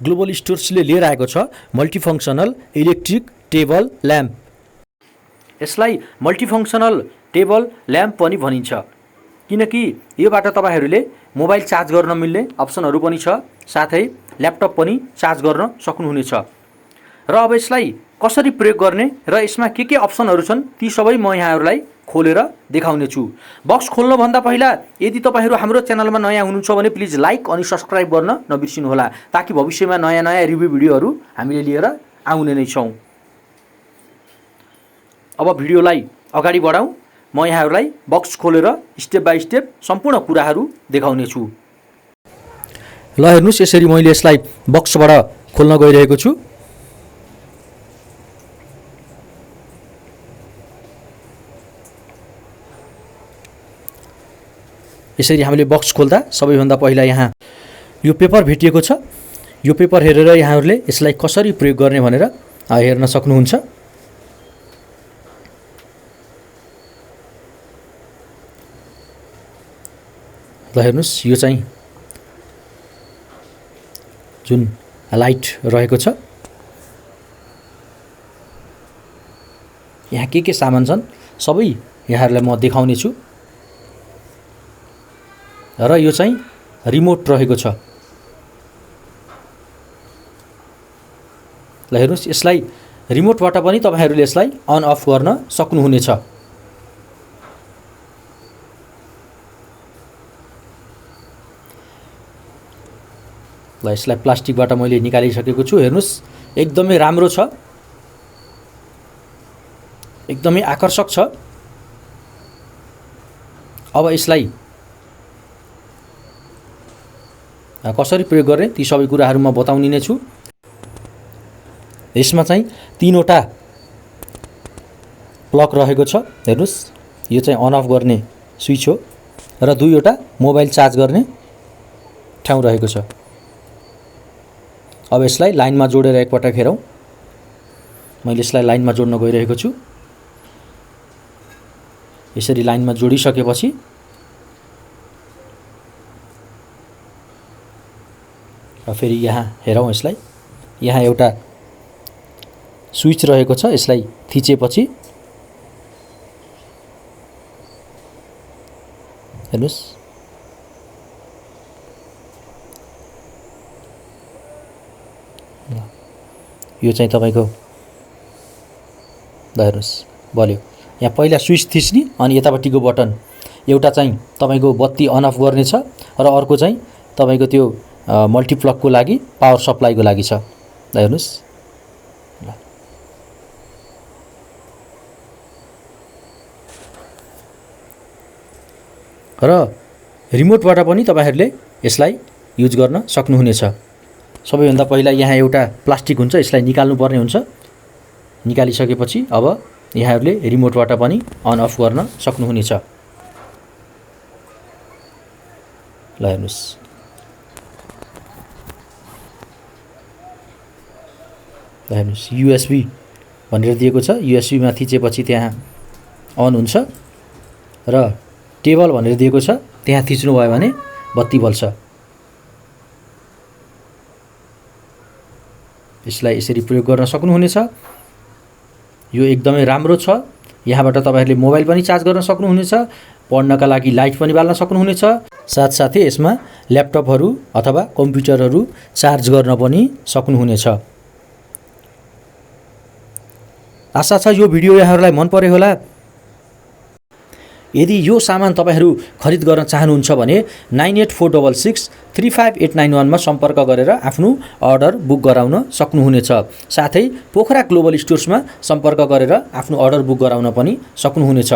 Global स्टोर्सले लिएर आएको छ मल्टिफङ्क्सनल इलेक्ट्रिक टेबल ल्याम्प। यसलाई मल्टिफङ्क्सनल टेबल ल्याम्प पनि भनिन्छ किनकि योबाट तपाईहरूले मोबाइल चार्ज गर्न मिल्ने अप्सनहरू पनि छ, साथै ल्यापटप पनि चार्ज गर्न सक्नुहुनेछ। र अब यसलाई कसरी प्रयोग गर्ने र यसमा के अप्सनहरू छन् ती सबै म यहाँहरूलाई खोलेर देखाउने छु। बक्स खोल्नुभन्दा पहिला यदि तपाईहरू हाम्रो च्यानलमा नयाँ हुनुहुन्छ भने प्लिज लाइक अनि सब्स्क्राइब गर्न नबिर्सिनुहोला, ताकि भविष्यमा नयाँ रिभ्यू भिडियोहरू हामीले लिएर आउने नै छौँ। अब भिडियोलाई अगाडि बढाउँ। म यहाँहरूलाई बक्स खोलेर स्टेप बाई स्टेप सम्पूर्ण कुराहरू देखाउने छु। ल हेर्नुस्, यसरी मैले यसलाई बक्सबाट खोल्न गइरहेको छु। यसरी हामीले बक्स खोल्दा सबैभन्दा पहिला यहाँ यो पेपर भेटिएको छ। यो पेपर हेरेर यहाँहरूले यसलाई कसरी प्रयोग गर्ने भनेर हेर्न सक्नुहुन्छ। ल हेर्नुस्, यो चाहिँ जुन लाइट रहेको छ, यहाँ के सामान छन् सबै यहाँहरूलाई म देखाउने छु। र यो चाहिँ रिमोट रहेको छ। ल हेर्नुस्, यसलाई रिमोटबाट पनि तपाईहरूले यसलाई अन अफ गर्न सक्नुहुनेछ। ल यसलाई प्लास्टिकबाट मैले निकालिसकेको छु। हेर्नुस्, एकदमै राम्रो छ, एकदमै आकर्षक छ। अब यसलाई कसरी प्रयोग गर्ने ती सबै कुराहरू म बताउने नै छु। यसमा चाहिँ 3वटा प्लग रहेको छ। हेर्नुस्, यो चाहिँ अन अफ गर्ने स्विच हो र 2वटा मोबाइल चार्ज गर्ने ठाउँ रहेको छ। अब यसलाई लाइनमा जोडेर एकपटक हेरौँ। मैले यसलाई लाइनमा जोड्न गइरहेको छु। यसरी लाइनमा जोडिसकेपछि फेरि यहाँ हेरौँ यसलाई। यहाँ एउटा स्विच रहेको छ, यसलाई थिचेपछि हेर्नुस्, यो चाहिँ तपाईको हेर्नुस् बल्यो। यहाँ पहिला स्विच थिच्ने अनि यतापट्टिको बटन एउटा चाहिँ तपाईको बत्ती अन अफ गर्ने छ र अर्को चाहिँ तपाईको त्यो मल्टिप्लगको लागि पावर सप्लाईको लागि छ। ल हेर्नुस्, र रिमोटबाट पनि तपाईहरूले यसलाई युज गर्न सक्नुहुनेछ। सबैभन्दा पहिला यहाँ एउटा प्लास्टिक हुन्छ, यसलाई निकाल्नुपर्ने हुन्छ। निकालिसकेपछि अब यहाँहरूले रिमोटबाट पनि अन अफ गर्न सक्नुहुनेछ। ल हेर्नुस्, USB भनेर दिएको छ। USB मा थिचेपछि त्यहाँ अन हुन्छ र टेबल भनेर दिएको छ, त्यहाँ थिच्नु भयो भने बत्ती बल्छ। यसलाई यसरी प्रयोग गर्न सक्नुहुनेछ। यो एकदमै राम्रो छ। यहाँबाट तपाईहरूले मोबाइल पनि चार्ज गर्न सक्नुहुनेछ, पढ्नका लागि लाइट पनि बाल्न सक्नुहुनेछ, साथसाथै यसमा ल्यापटपहरू अथवा कम्प्युटरहरू चार्ज गर्न पनि सक्नुहुनेछ। आशा छ यो भिडियो यहाँहरूलाई मन पर्यो होला। यदि यो सामान तपाईहरू खरिद गर्न चाहनुहुन्छ भने 9846635891 मा सम्पर्क गरेर आफ्नो अर्डर बुक गराउन सक्नुहुनेछ। साथै पोखरा ग्लोबल स्टोर्समा सम्पर्क गरेर आफ्नो अर्डर बुक गराउन पनि सक्नुहुनेछ।